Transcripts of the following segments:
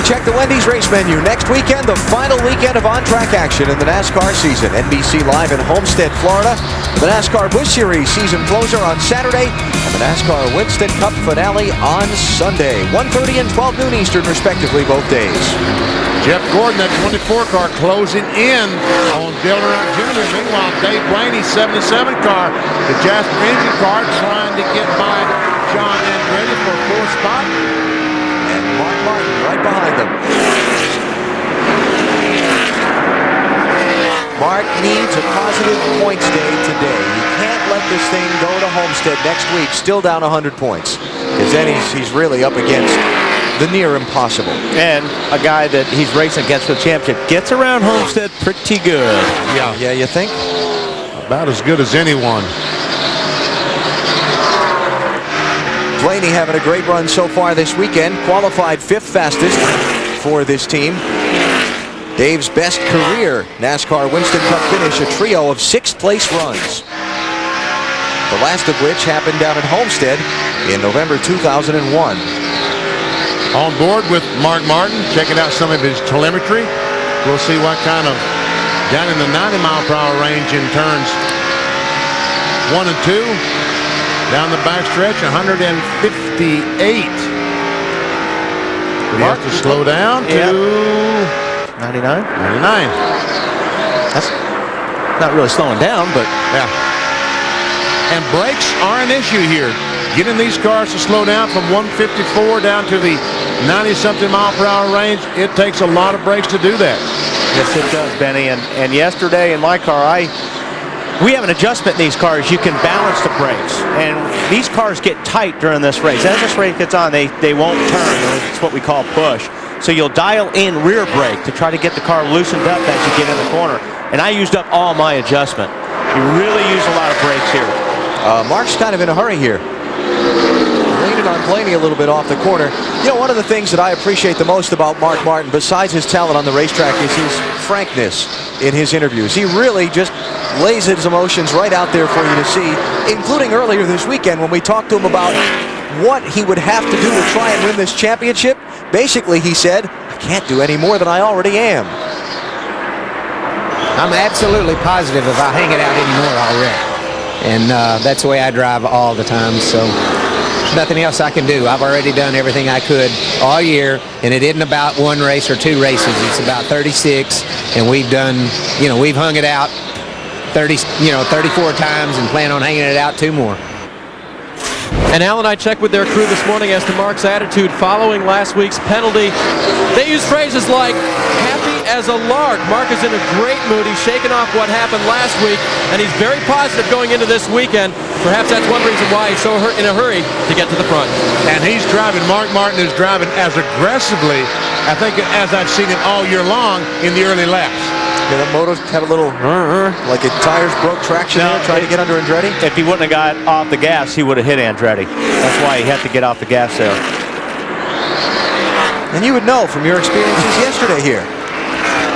check the Wendy's race menu. Next weekend, the final weekend of on-track action in the NASCAR season. NBC Live in Homestead, Florida. The NASCAR Busch Series season closer on Saturday, and the NASCAR Winston Cup finale on Sunday. 1:30 and 12 noon Eastern, respectively, both days. Jeff Gordon, that 24 car, closing in on Dale Earnhardt Jr. Meanwhile, Dave Blaney, 77 car, the Jasper engine car, trying to get by John Andretti for a fourth spot. And Mark Martin right behind them. Mark needs a positive points day today. He can't let this thing go to Homestead next week, still down 100 points. Because then he's really up against the near impossible. And a guy that he's racing against for the championship gets around Homestead pretty good. Yeah, you think? About as good as anyone. Blaney having a great run so far this weekend. Qualified 5th fastest for this team. Dave's best career NASCAR Winston Cup finish, a trio of 6th place runs. The last of which happened down at Homestead in November 2001. On board with Mark Martin, checking out some of his telemetry. We'll see what kind of down in the 90-mile-per-hour range in turns 1 and 2. Down the backstretch, 158. He has to slow down to 99. 99. That's not really slowing down, but yeah. And brakes are an issue here. Getting these cars to slow down from 154 down to the 90-something mile-per-hour range, it takes a lot of brakes to do that. Yes, it does, Benny. And yesterday in my car, we have an adjustment in these cars. You can balance the brakes, and these cars get tight during this race. As this race gets on, they won't turn. It's what we call push. So you'll dial in rear brake to try to get the car loosened up as you get in the corner. And I used up all my adjustment. You really use a lot of brakes here. Mark's kind of in a hurry here. Leaning on Blaney a little bit off the corner. You know, one of the things that I appreciate the most about Mark Martin, besides his talent on the racetrack, is his frankness in his interviews. He really just lays his emotions right out there for you to see, including earlier this weekend when we talked to him about what he would have to do to try and win this championship. Basically, he said, I can't do any more than I already am. I'm absolutely positive if I hang it out anymore, I'll wreck. And that's the way I drive all the time, so there's nothing else I can do. I've already done everything I could all year, and it isn't about one race or 2 races. It's about 36, and we've done, we've hung it out 34 times and plan on hanging it out 2 more. And Al and I checked with their crew this morning as to Mark's attitude following last week's penalty. They use phrases like happy as a lark. Mark is in a great mood. He's shaking off what happened last week, and he's very positive going into this weekend. Perhaps that's one reason why he's so in a hurry to get to the front. And he's driving, Mark Martin is driving as aggressively, I think, as I've seen him all year long in the early laps. Yeah, the motor had a little, like it tires broke traction there, trying to get under Andretti. If he wouldn't have got off the gas, he would have hit Andretti. That's why he had to get off the gas there. And you would know from your experiences yesterday here.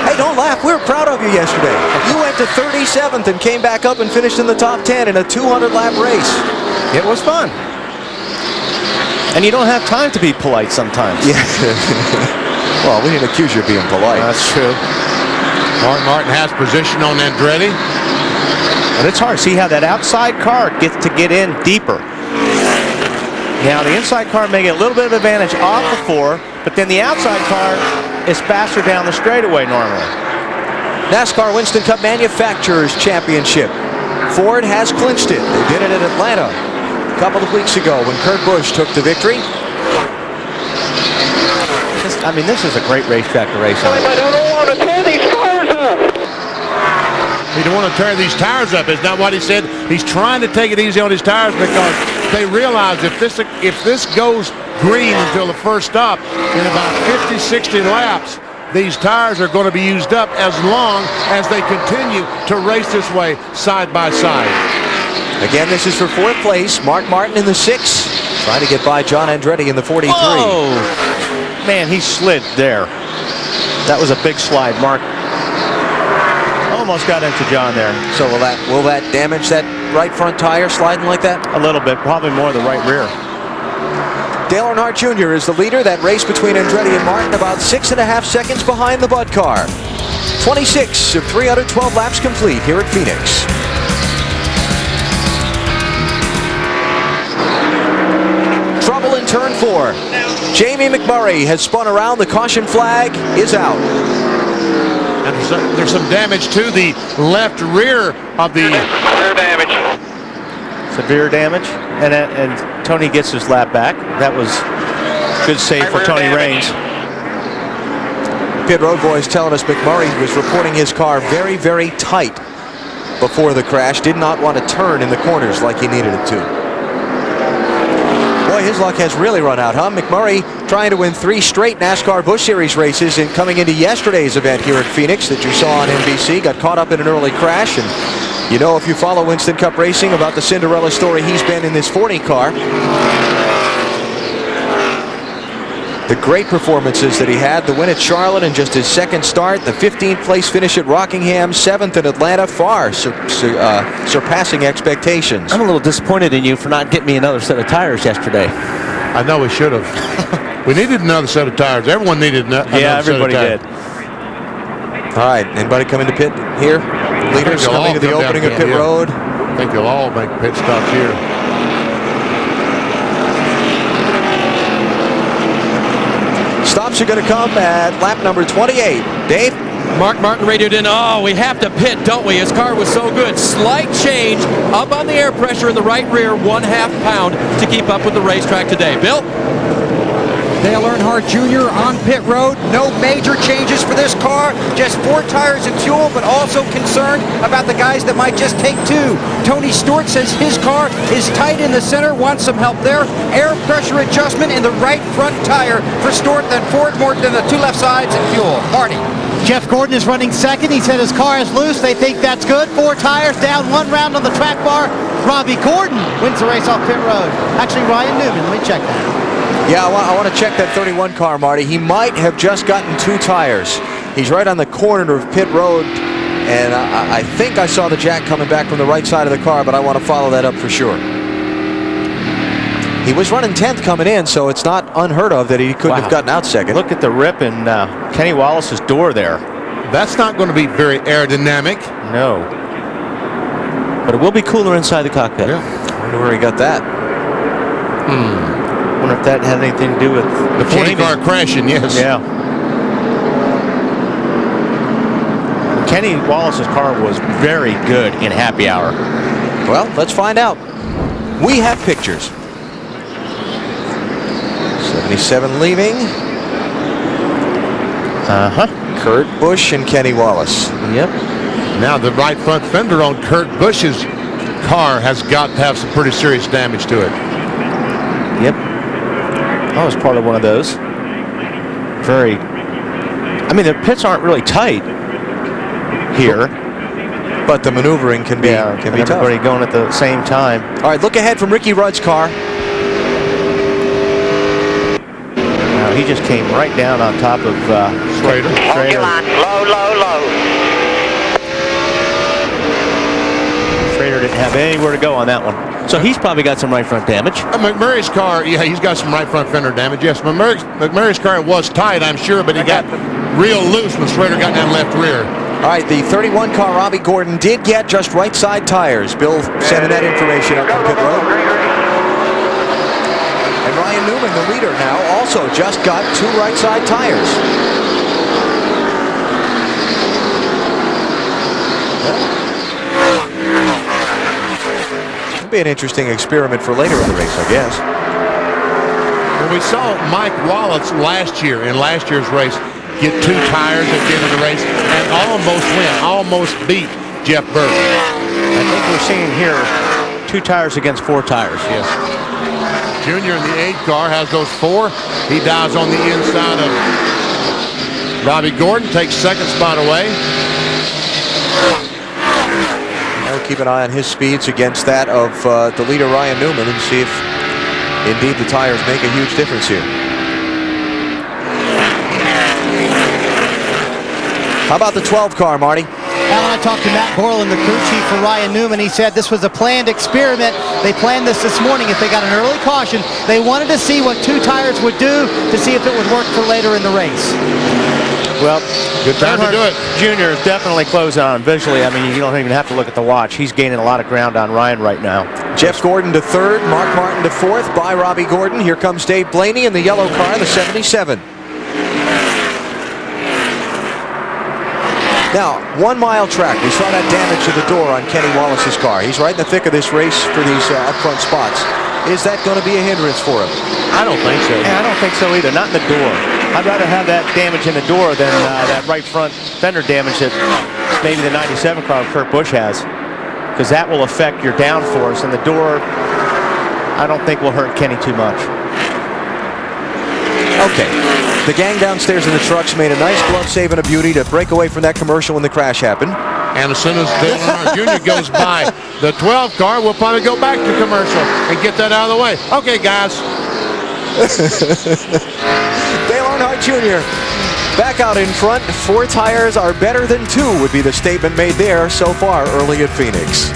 Hey, don't laugh. We were proud of you yesterday. You went to 37th and came back up and finished in the top 10 in a 200-lap race. It was fun. And you don't have time to be polite sometimes. Yeah. Well, we didn't accuse you of being polite. That's true. Mark Martin has position on Andretti. But it's hard. See how that outside car gets to get in deeper. Now, the inside car may get a little bit of advantage off the 4, but then the outside car is faster down the straightaway normally. NASCAR Winston Cup Manufacturers Championship. Ford has clinched it. They did it at Atlanta a couple of weeks ago when Kurt Busch took the victory. This is a great racetrack to race on. I don't want to tear these cars up. He don't want to tear these tires up, is not what he said. He's trying to take it easy on his tires because they realize if this goes green until the first stop in about 50, 60 laps, these tires are going to be used up as long as they continue to race this way side by side. Again, this is for 4th place. Mark Martin in the 6, trying to get by John Andretti in the 43. Whoa! Man, he slid there. That was a big slide. Mark almost got into John there. So will that damage that right front tire sliding like that? A little bit, probably more the right rear. Dale Earnhardt Jr. is the leader. That race between Andretti and Martin about 6.5 seconds behind the Bud car. 26 of 312 laps complete here at Phoenix. Trouble in turn 4. Jamie McMurray has spun around. The caution flag is out. And there's some damage to the left rear of the... Rear damage. Severe damage. And Tony gets his lap back. That was good save for Tony Raines. Pit Road boys telling us McMurray was reporting his car very, very tight before the crash. Did not want to turn in the corners like he needed it to. Boy, his luck has really run out, huh? McMurray trying to win 3 straight NASCAR Busch Series races and coming into yesterday's event here at Phoenix that you saw on NBC. Got caught up in an early crash. And you know, if you follow Winston Cup Racing, about the Cinderella story he's been in this 40 car. The great performances that he had, the win at Charlotte in just his second start, the 15th place finish at Rockingham, 7th in Atlanta, far surpassing expectations. I'm a little disappointed in you for not getting me another set of tires yesterday. I know we should have. We needed another set of tires. Everyone needed another set of tires. Yeah, everybody did. All right, anybody coming to pit here? Leaders coming to the opening of pit road. I think they'll all make pit stops here. Stops are going to come at lap number 28. Dave? Mark Martin radioed in, oh, we have to pit, don't we? His car was so good. Slight change up on the air pressure in the right rear, 1/2 pound to keep up with the racetrack today. Bill? Dale Earnhardt Jr. on pit road. No major changes for this car. Just 4 tires and fuel, but also concerned about the guys that might just take 2. Tony Stewart says his car is tight in the center, wants some help there. Air pressure adjustment in the right front tire for Stewart, then Ford more than the 2 left sides and fuel. Marty. Jeff Gordon is running second. He said his car is loose. They think that's good. 4 tires down, 1 round on the track bar. Robbie Gordon wins the race off pit road. Actually, Ryan Newman. Let me check that. Yeah, I want to check that 31 car, Marty. He might have just gotten 2 tires. He's right on the corner of pit road, and I think I saw the jack coming back from the right side of the car, but I want to follow that up for sure. He was running 10th coming in, so it's not unheard of that he couldn't have gotten out second. Look at the rip in Kenny Wallace's door there. That's not going to be very aerodynamic. No. But it will be cooler inside the cockpit. Yeah. I wonder where he got that. I wonder if that had anything to do with the 40 car crashing, yes. Yeah. Kenny Wallace's car was very good in happy hour. Well, let's find out. We have pictures. 77 leaving. Kurt Busch and Kenny Wallace. Yep. Now the right front fender on Kurt Busch's car has got to have some pretty serious damage to it. Yep. I was part of one of those. Very. I mean, the pits aren't really tight here, but the maneuvering can be tough. Everybody going at the same time. All right, look ahead from Ricky Rudd's car. Now he just came right down on top of Schrader. Hold your line. Low, low, low. Schrader didn't have anywhere to go on that one. So he's probably got some right front damage. McMurray's car, yeah, he's got some right front fender damage. Yes, McMurray's car was tight, I'm sure, but he got real loose when Schrader got down left rear. All right, the 31 car, Robbie Gordon, did get just right side tires. Bill sending that information up from pit road. And Ryan Newman, the leader now, also just got 2 right side tires. It'll be an interesting experiment for later in the race, I guess. Well, we saw Mike Wallace last year, in last year's race, get 2 tires at the end of the race and almost win, almost beat Jeff Burke. I think we're seeing here 2 tires against 4 tires. Yes. Junior in the 8 car has those 4. He dives on the inside of Robbie Gordon, takes second spot away. We'll keep an eye on his speeds against that of the leader Ryan Newman and see if indeed the tires make a huge difference here. How about the 12 car, Marty? Alan, I talked to Matt Borland, the crew chief for Ryan Newman. He said this was a planned experiment. They planned this morning. If they got an early caution, they wanted to see what 2 tires would do to see if it would work for later in the race. Well, Good time to do it. Junior is definitely closing on visually. I mean, you don't even have to look at the watch. He's gaining a lot of ground on Ryan right now. Jeff Gordon to third, Mark Martin to fourth by Robbie Gordon. Here comes Dave Blaney in the yellow car, the 77. Now, 1 mile track. We saw that damage to the door on Kenny Wallace's car. He's right in the thick of this race for these up front spots. Is that going to be a hindrance for him? I don't think so. Yeah, I don't think so either. Not in the door. I'd rather have that damage in the door than that right front fender damage that maybe the 97 car Kurt Busch has, because that will affect your downforce, and the door I don't think will hurt Kenny too much. Okay. The gang downstairs in the trucks made a nice glove save and a beauty to break away from that commercial when the crash happened. And as soon as Dale Earnhardt Jr. goes by the 12 car, we'll probably go back to commercial and get that out of the way. Okay, guys. Dale Earnhardt Jr. back out in front. 4 tires are better than 2 would be the statement made there so far early at Phoenix.